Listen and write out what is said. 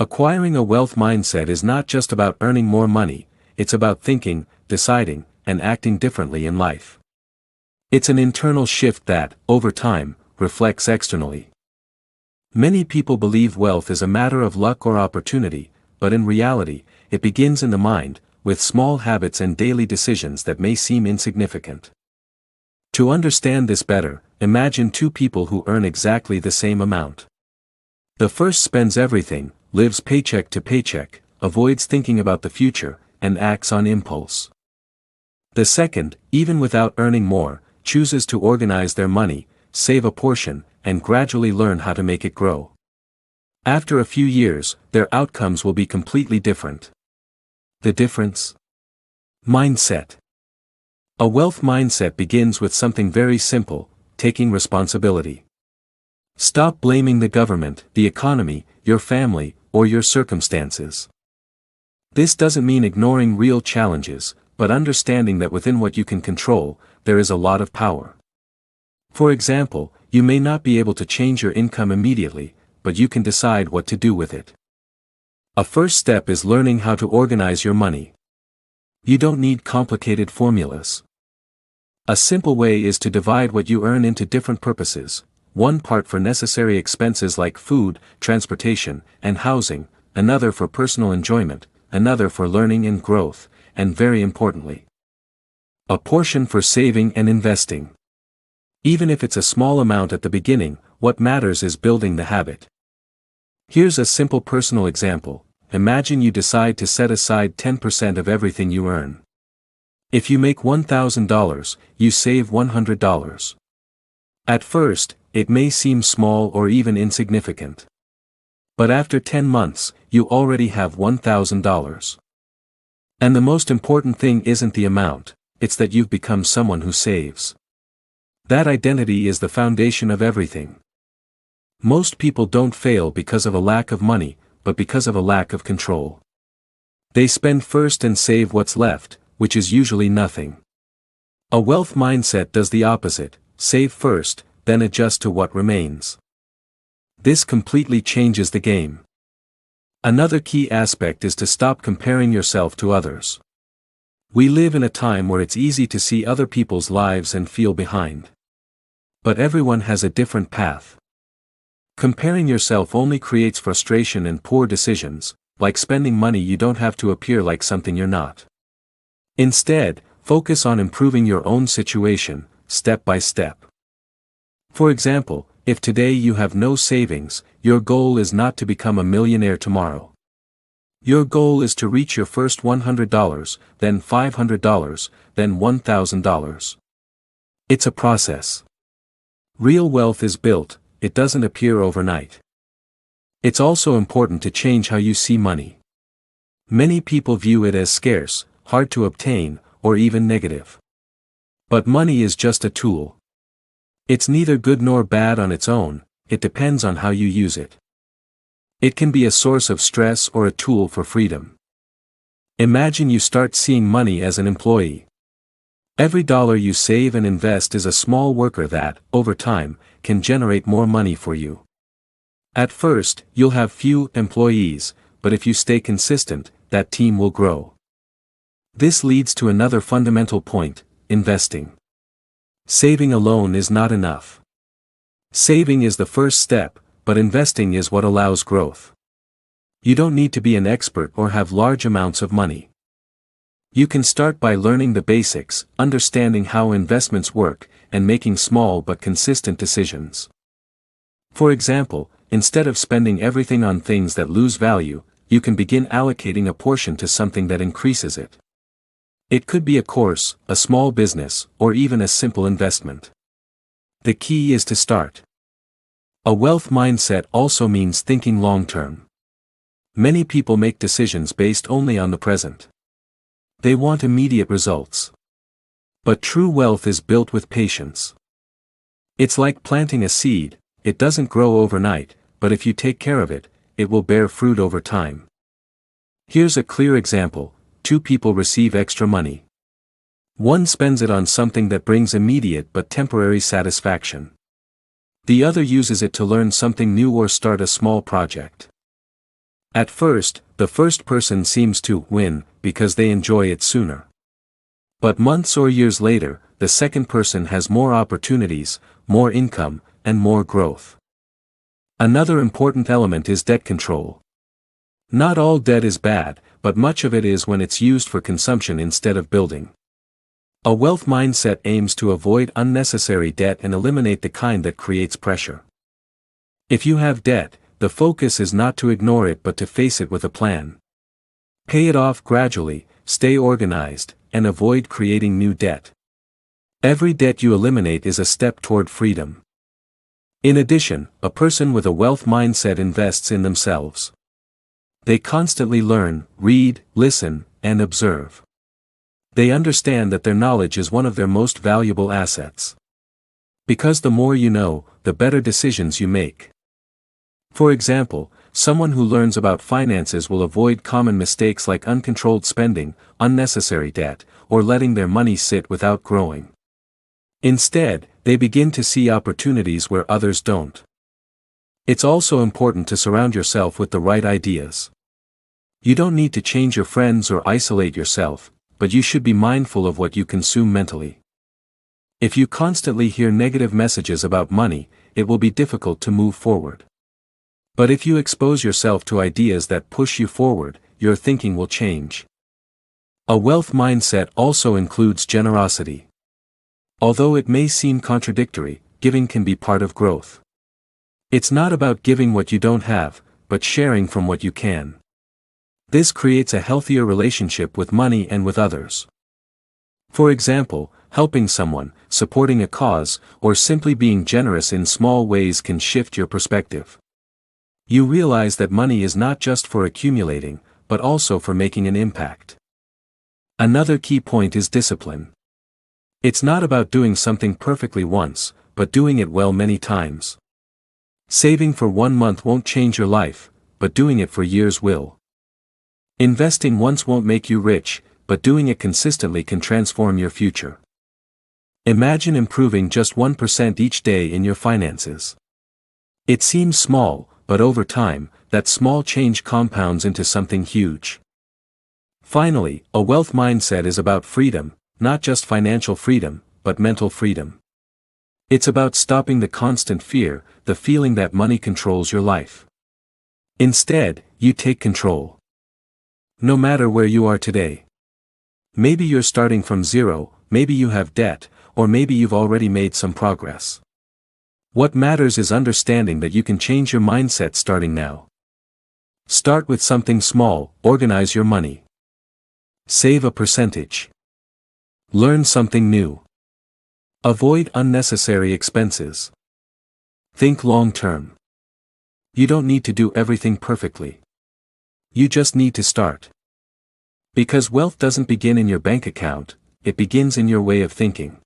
Acquiring a wealth mindset is not just about earning more money, it's about thinking, deciding, and acting differently in life. It's an internal shift that, over time, reflects externally. Many people believe wealth is a matter of luck or opportunity, but in reality, it begins in the mind, with small habits and daily decisions that may seem insignificant. To understand this better, imagine two people who earn exactly the same amount. The first spends everything, lives paycheck to paycheck, avoids thinking about the future, and acts on impulse. The second, even without earning more, chooses to organize their money, save a portion, and gradually learn how to make it grow. After a few years, their outcomes will be completely different. The difference? Mindset. A wealth mindset begins with something very simple: taking responsibility. Stop blaming the government, the economy, your family, or your circumstances. This doesn't mean ignoring real challenges, but understanding that within what you can control, there is a lot of power. For example, you may not be able to change your income immediately, but you can decide what to do with it. A first step is learning how to organize your money. You don't need complicated formulas. A simple way is to divide what you earn into different purposes: one part for necessary expenses like food, transportation, and housing, another for personal enjoyment, another for learning and growth, and very importantly, a portion for saving and investing. Even if it's a small amount at the beginning, what matters is building the habit. Here's a simple personal example. Imagine you decide to set aside 10% of everything you earn. If you make $1,000, you save $100. At first, it may seem small or even insignificant. But after 10 months, you already have $1,000. And the most important thing isn't the amount, it's that you've become someone who saves. That identity is the foundation of everything. Most people don't fail because of a lack of money, but because of a lack of control. They spend first and save what's left, which is usually nothing. A wealth mindset does the opposite: save first, then adjust to what remains. This completely changes the game. Another key aspect is to stop comparing yourself to others. We live in a time where it's easy to see other people's lives and feel behind. But everyone has a different path. Comparing yourself only creates frustration and poor decisions, like spending money you don't have to appear like something you're not. Instead, focus on improving your own situation, step by step. For example, if today you have no savings, your goal is not to become a millionaire tomorrow. Your goal is to reach your first $100, then $500, then $1,000. It's a process. Real wealth is built, it doesn't appear overnight. It's also important to change how you see money. Many people view it as scarce, hard to obtain, or even negative. But money is just a tool. It's neither good nor bad on its own, it depends on how you use it. It can be a source of stress or a tool for freedom. Imagine you start seeing money as an employee. Every dollar you save and invest is a small worker that, over time, can generate more money for you. At first, you'll have few employees, but if you stay consistent, that team will grow. This leads to another fundamental point: investing. Saving alone is not enough. Saving is the first step, but investing is what allows growth. You don't need to be an expert or have large amounts of money. You can start by learning the basics, understanding how investments work, and making small but consistent decisions. For example, instead of spending everything on things that lose value, you can begin allocating a portion to something that increases it. It could be a course, a small business, or even a simple investment. The key is to start. A wealth mindset also means thinking long-term. Many people make decisions based only on the present. They want immediate results. But true wealth is built with patience. It's like planting a seed, it doesn't grow overnight, but if you take care of it, it will bear fruit over time. Here's a clear example: two people receive extra money. One spends it on something that brings immediate but temporary satisfaction. The other uses it to learn something new or start a small project. At first, the first person seems to win because they enjoy it sooner. But months or years later, the second person has more opportunities, more income, and more growth. Another important element is debt control. Not all debt is bad, but much of it is when it's used for consumption instead of building. A wealth mindset aims to avoid unnecessary debt and eliminate the kind that creates pressure. If you have debt, the focus is not to ignore it but to face it with a plan. Pay it off gradually, stay organized, and avoid creating new debt. Every debt you eliminate is a step toward freedom. In addition, a person with a wealth mindset invests in themselves. They constantly learn, read, listen, and observe. They understand that their knowledge is one of their most valuable assets. Because the more you know, the better decisions you make. For example, someone who learns about finances will avoid common mistakes like uncontrolled spending, unnecessary debt, or letting their money sit without growing. Instead, they begin to see opportunities where others don't. It's also important to surround yourself with the right ideas. You don't need to change your friends or isolate yourself, but you should be mindful of what you consume mentally. If you constantly hear negative messages about money, it will be difficult to move forward. But if you expose yourself to ideas that push you forward, your thinking will change. A wealth mindset also includes generosity. Although it may seem contradictory, giving can be part of growth. It's not about giving what you don't have, but sharing from what you can. This creates a healthier relationship with money and with others. For example, helping someone, supporting a cause, or simply being generous in small ways can shift your perspective. You realize that money is not just for accumulating, but also for making an impact. Another key point is discipline. It's not about doing something perfectly once, but doing it well many times. Saving for 1 month won't change your life, but doing it for years will. Investing once won't make you rich, but doing it consistently can transform your future. Imagine improving just 1% each day in your finances. It seems small, but over time, that small change compounds into something huge. Finally, a wealth mindset is about freedom, not just financial freedom, but mental freedom. It's about stopping the constant fear, the feeling that money controls your life. Instead, you take control. No matter where you are today. Maybe you're starting from zero, maybe you have debt, or maybe you've already made some progress. What matters is understanding that you can change your mindset starting now. Start with something small, organize your money. Save a percentage. Learn something new. Avoid unnecessary expenses. Think long term. You don't need to do everything perfectly. You just need to start. Because wealth doesn't begin in your bank account, it begins in your way of thinking.